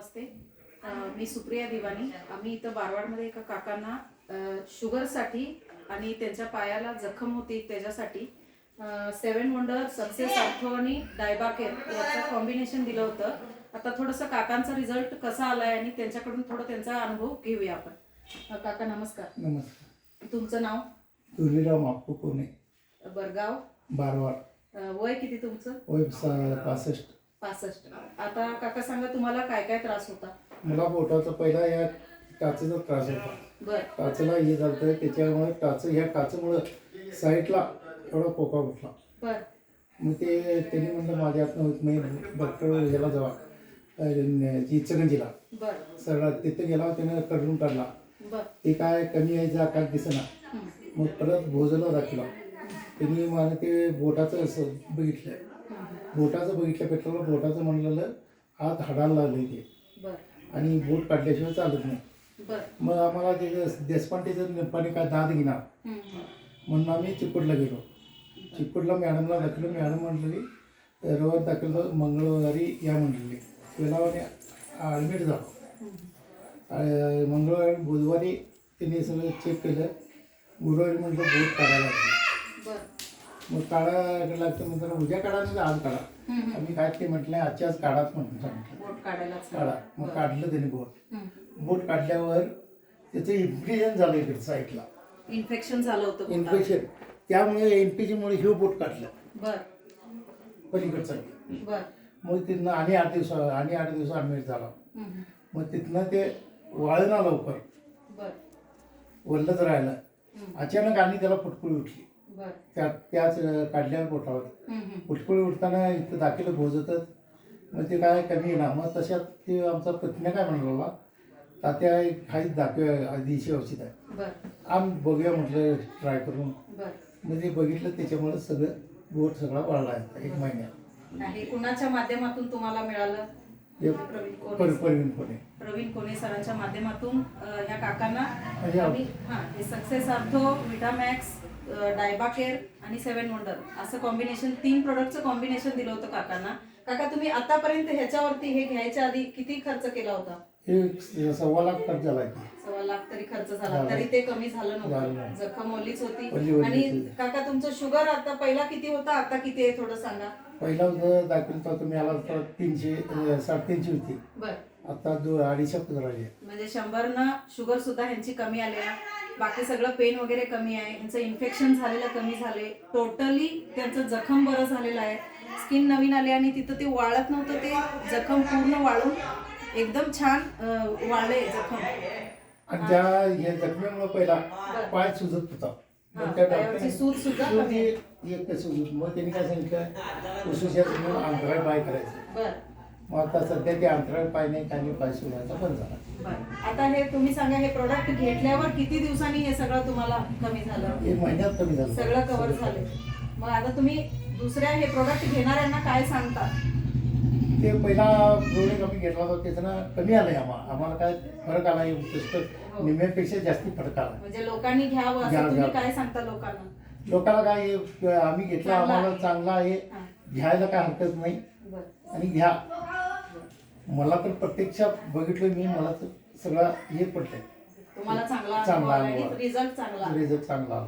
नमस्ते. मी सुप्रिया दिवानी. आम्ही इथं बारवाडमध्ये एका काकांना शुगरसाठी आणि त्यांच्या पायाला जखम होती त्याच्यासाठी 7 वंडर सक्सेस आर्थो आणि डायबाकेर याचं कॉम्बिनेशन दिलं होतं. आता थोडंसं काकांचा रिझल्ट कसा आलाय आणि त्यांच्याकडून थोडं त्यांचा अनुभव घेऊया आपण. काका नमस्कार. नमस्कार. तुमचं नाव? तुरीराव मापू कोणे, बरगाव, बारवाड. वय किती तुमचं? वय 65. आता काका सांगा, तुम्हाला काय काय त्रास होता? मला बोटाचा पहिला या टाचेचा त्रास होता. बर. टाचेला हे झालं, त्याच्यामुळे ह्या टाचेमुळे साईडला एवढा पोका उठला. बर. मग त्यांनी म्हणलं माझ्या हातनं होत नाही, डॉक्टर ह्याला जावा इचलकरंजीला. बर. सगळा तिथे गेला, त्यानं काढून काढला. बर. ते काय कमी यायचं आकार दिसेना. मग परत भोजला दाखवला. त्यांनी मला ते बोटाचं असं बघितलं, पेट्रोल बोटाचं म्हणलेलं हात हाडायला लागले ते. बर. आणि बोट काढल्याशिवाय चालत नाही. बर. मग आम्हाला ते देशपांडेचं निंपाने काय दाद घेणार म्हणून आम्ही चिपटला गेलो. चिपटला मॅडमला दाखवलं. मॅडम म्हटलेली रविवार दाखवलं, मंगळवारी या म्हटलेली. वेळावाने ॲडमिट झालो. मंगळवारी बुधवारी त्यांनी सगळं चेक केलं. गुरुवारी म्हटलं बोट काढायला लागली. मग काढायला लागतं म्हणताना उद्या काढा नाही आज काढा. आम्ही काय ते म्हटलं आजच्याच काढाच म्हणून सांगितलं. काढा. मग काढलं त्याने बोट काढल्यावर त्याचं इन्फेक्शन झालं इकडे साईडला. इन्फेक्शन झालं होतं. इन्फेक्शन त्यामुळे इन्फेक्शनमुळे हे बोट काढलं. बर. पलीकडचं. बर. मग तिथनं आणि 8 दिवस ॲडमिट झाला. मग तिथनं ते वाळना लवकर. बर. वल्लच राहिलं. अचानक आणि त्याला फुटकुळी उठली. त्याच काढल्यावर बोटावर फुटकुळी उठताना इथं दाखल भोजतच. मग ते काय कमी ना. मग तशात ते आमचा पत्नी काय म्हणलं बाबा तात्या काहीच दाखवूया दिवशी औषध आहे. आम्ही बघूया म्हटलं ट्राय करून. मग ते बघितलं, त्याच्यामुळे सगळं बोट सगळा वाढला आहे 1 महिन्यात. हे कुणाच्या माध्यमातून तुम्हाला मिळालं? प्रवीण कोणे सरांच्या माध्यमातून ह्या काकांना आम्ही हे सक्सेस आर्थो, विटामॅक्स, डायबाकेर आणि 7 वंडर असं कॉम्बिनेशन 3 प्रोडक्टचं कॉम्बिनेशन दिलं होतं काकांना. काका तुम्ही आतापर्यंत ह्याच्यावरती हे घ्यायच्या आधी किती खर्च केला होता? हे 1.25 लाख खर्च झाला. 1.25 लाख तरी खर्च झाला, तरी ते कमी झालं नव्हतं. जखम ओलीच होती. आणि काका तुमचं शुगर आता पहिला किती होता, आता किती आहे थोडं सांगा. पहिला दाखवता तुम्ही आला तर 300 350 होती. बर. आता 250 झाली. म्हणजे 100 शुगर सुद्धा ह्यांची कमी आली आहे. बाकी सगळं पेन वगैरे कमी आहे. यांचं इन्फेक्शन झालेलं कमी झाले. टोटली त्यांचं जखम बरं झालेलं आहे. स्किन नवीन आली आणि तिथं ते वाळत नव्हतं, ते जखम पूर्ण वाळून एकदम छान वाळले जखम. आणि त्या या जखमेमुळे पहिला पाय सुजत होता. मग त्या डॉक्टरने सूज सुद्धा कमी एक सुजत. मग त्यांनी काय सांगितलं उसूच्या अंतराळ पाय करायचं. बर. मग आता सध्या ते अंतराळ पाय नाही, काही पाय सुजायचा बंद झाला. आता हे तुम्ही सांगा, हे प्रोडक्ट घेतल्यावर किती दिवसांनी हे सगळं तुम्हाला कमी झालं? 1 महिन्यात कमी झालं, सगळं कव्हर झाले. मग आता तुम्ही दुसऱ्या हे प्रोडक्ट घेणाऱ्यांना काय सांगता? ते पहिला प्रोडक्ट आम्ही घेतला होता त्याचं कमी आलंय. आम्हाला काय फरक आला निम्म्यापेक्षा जास्ती फरक आला. म्हणजे लोकांनी घ्यावं असं तुम्ही काय सांगता लोकांना? लोकांना काय आम्ही घेतला, आम्हाला चांगला आहे, घ्यायला काय हरकत नाही आणि घ्या. मला तर प्रत्यक्षात बघितलं मी, मला तर सगळं हे पडलंय. तुम्हाला चांगला रिझल्ट चांगला आला.